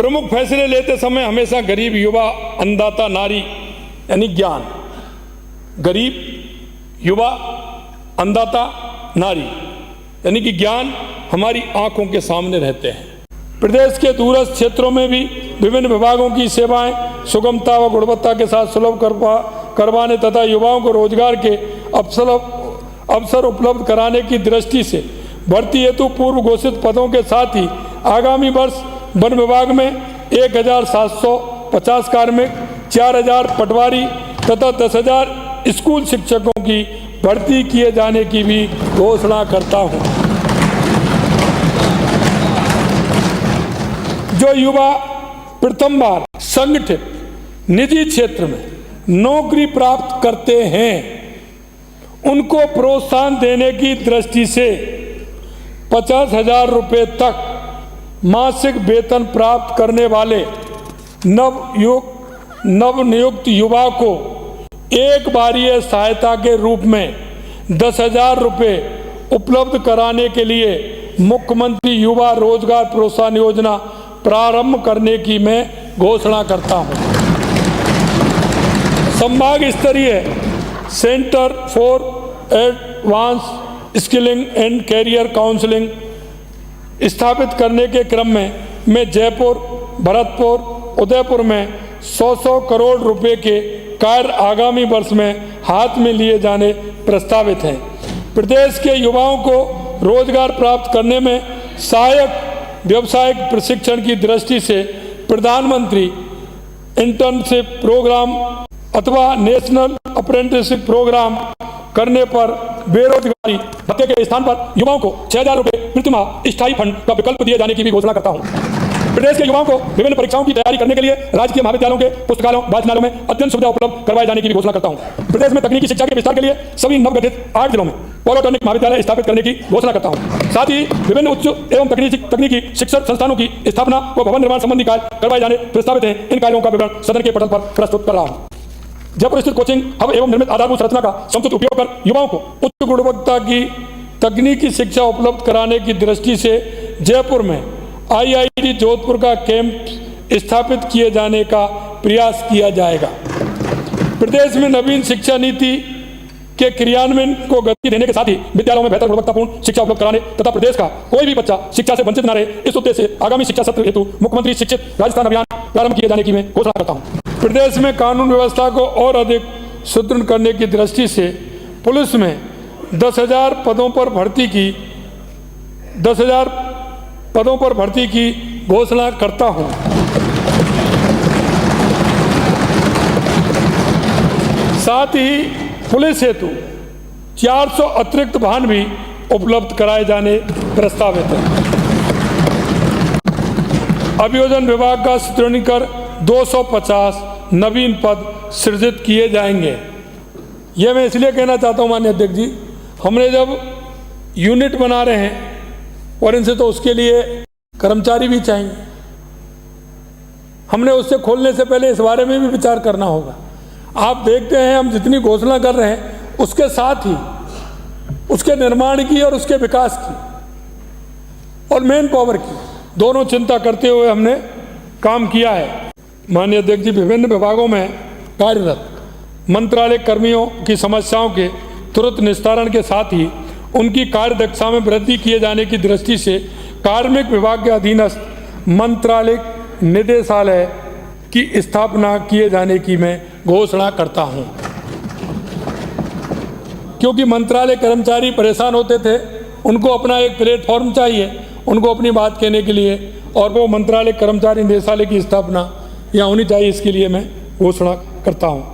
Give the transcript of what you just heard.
प्रमुख फैसले लेते समय हमेशा गरीब, युवा, अन्नदाता, नारी यानी ज्ञान, गरीब, युवा, अन्नदाता, नारी यानी कि ज्ञान हमारी आंखों के सामने रहते हैं। प्रदेश के दूरस्थ क्षेत्रों में भी विभिन्न विभागों की सेवाएं सुगमता व गुणवत्ता के साथ सुलभ करवाने तथा युवाओं को रोजगार के अवसर उपलब्ध कराने की दृष्टि से भर्ती हेतु पूर्व घोषित पदों के साथ ही आगामी वर्ष वन विभाग में 1750 कार्मिक, 4000 पटवारी तथा 10,000 स्कूल शिक्षकों की भर्ती किए जाने की भी घोषणा करता हूं। जो युवा प्रथम बार संगठित निजी क्षेत्र में नौकरी प्राप्त करते हैं उनको प्रोत्साहन देने की दृष्टि से 50,000 रुपये तक मासिक वेतन प्राप्त करने वाले नवनियुक्त युवा को एक बारीय सहायता के रूप में 10,000 रुपये उपलब्ध कराने के लिए मुख्यमंत्री युवा रोजगार प्रोत्साहन योजना प्रारंभ करने की मैं घोषणा करता हूं। संभाग स्तरीय centre for advance skilling and career counselling स्थापित करने के क्रम में मैं जयपुर, भरतपुर, उदयपुर में 100 करोड़ रुपए के कार्य आगामी वर्ष में हाथ में लिए जाने प्रस्तावित हैं। प्रदेश के युवाओं को रोजगार प्राप्त करने में सहायक व्यावसायिक प्रशिक्षण की दृष्टि से प्रधानमंत्री इंटर्नशिप प्रोग्राम अथवा नेशनल अप्रेंटिसशिप प्रोग्राम करने पर बेरोजगारी भत्ते के स्थान पर युवाओं को 6,000 रुपये प्रतिमाह स्थायी फंड का विकल्प दिए जाने की भी घोषणा करता हूं। प्रदेश के युवाओं को विभिन्न परीक्षाओं की तैयारी करने के लिए राजकीय महाविद्यालयों के पुस्तकालयों, वाचनालयों में अध्ययन सुविधा उपलब्ध करवाए जाने की भी घोषणा करता हूं। प्रदेश में तकनीकी शिक्षा के विस्तार के लिए सभी नवगठित 8 जिलों में पॉलिटेक्निक महाविद्यालय स्थापित करने की घोषणा करता हूं। साथ ही विभिन्न उच्च एवं तकनीकी शिक्षण संस्थानों की स्थापना व भवन निर्माण संबंधी कार्य करवाए जाने प्रस्तावित हैं। इन कार्यों का विवरण सदन के पटल पर प्रस्तुत कर रहा हूं। जयपुर स्थित कोचिंग हब एवं निर्मित आधारभूत संरचना का समुचित उपयोग कर युवाओं को उच्च गुणवत्ता की तकनीकी शिक्षा उपलब्ध कराने की दृष्टि से जयपुर में IIT जोधपुर का कैंप स्थापित किए जाने का प्रयास किया जाएगा। प्रदेश में नवीन शिक्षा नीति के क्रियान्वयन को गति देने के साथ ही विद्यालयों में बेहतर गुणवत्तापूर्ण शिक्षा उपलब्ध कराने तथा प्रदेश का कोई भी बच्चा शिक्षा से वंचित न रहे, इस उद्देश्य से आगामी शिक्षा सत्र हेतु मुख्यमंत्री शिक्षित राजस्थान अभियान प्रारंभ किए जाने की मैं घोषणा करता हूँ। प्रदेश में कानून व्यवस्था को और अधिक सुदृढ़ करने की दृष्टि से पुलिस में 10,000 पदों पर भर्ती की घोषणा करता हूं। साथ ही पुलिस हेतु 400 अतिरिक्त वाहन भी उपलब्ध कराए जाने प्रस्तावित है। अभियोजन विभाग का सुदृढ़ीकरण 250 नवीन पद सृजित किए जाएंगे। यह मैं इसलिए कहना चाहता हूं माननीय अध्यक्ष जी, हमने जब यूनिट बना रहे हैं और इनसे तो उसके लिए कर्मचारी भी चाहिए, हमने उससे खोलने से पहले इस बारे में भी विचार करना होगा। आप देखते हैं हम जितनी घोषणा कर रहे हैं उसके साथ ही उसके निर्माण की और उसके विकास की और मैन पावर की दोनों चिंता करते हुए हमने काम किया है। माननीय अध्यक्ष जी, विभिन्न विभागों में कार्यरत मंत्रालय कर्मियों की समस्याओं के तुरंत निस्तारण के साथ ही उनकी कार्यदक्षता में वृद्धि किए जाने की दृष्टि से कार्मिक विभाग के अधीनस्थ मंत्रालय निदेशालय की स्थापना किए जाने की मैं घोषणा करता हूं। क्योंकि मंत्रालय कर्मचारी परेशान होते थे, उनको अपना एक प्लेटफॉर्म चाहिए उनको अपनी बात कहने के लिए, और वो मंत्रालय कर्मचारी निदेशालय की स्थापना यहाँ होनी चाहिए, इसके लिए मैं घोषणा करता हूँ।